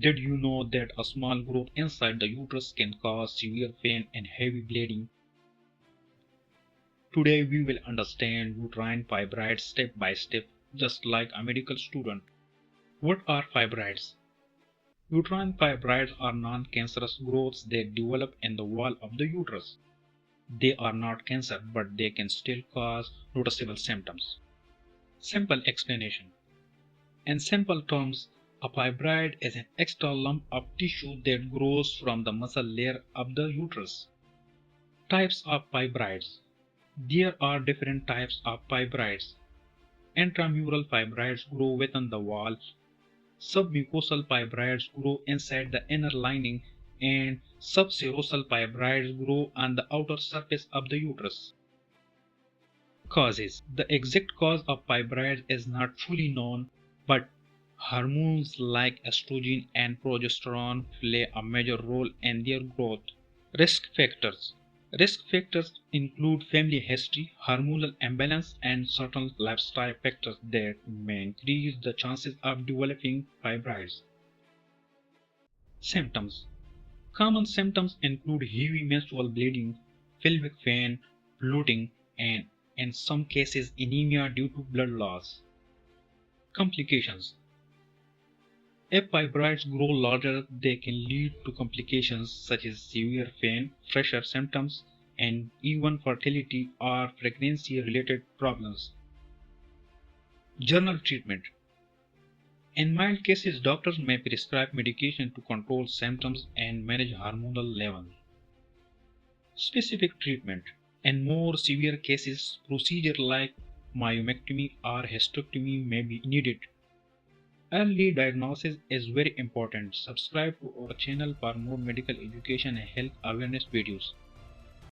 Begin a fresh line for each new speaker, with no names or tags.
Did you know that a small growth inside the uterus can cause severe pain and heavy bleeding? Today we will understand uterine fibroids step by step, just like a medical student. What are fibroids? Uterine fibroids are non-cancerous growths that develop in the wall of the uterus. They are not cancer, but they can still cause noticeable symptoms. Simple explanation. In simple terms, a fibroid is an extra lump of tissue that grows from the muscle layer of the uterus. Types of fibroids. There are different types of fibroids. Intramural fibroids grow within the wall. Submucosal fibroids grow inside the inner lining, and subserosal fibroids grow on the outer surface of the uterus. Causes. The exact cause of fibroids is not fully known, but hormones like estrogen and progesterone play a major role in their growth. Risk factors. Risk factors include family history, hormonal imbalance, and certain lifestyle factors that may increase the chances of developing fibroids. Symptoms. Common symptoms include heavy menstrual bleeding, pelvic pain, bloating, and in some cases anemia due to blood loss. Complications. If fibroids grow larger, they can lead to complications such as severe pain, pressure symptoms, and even fertility or pregnancy-related problems. General treatment. In mild cases, doctors may prescribe medication to control symptoms and manage hormonal levels. Specific treatment. In more severe cases, procedures like myomectomy or hysterectomy may be needed. Early diagnosis is very important. Subscribe to our channel for more medical education and health awareness videos.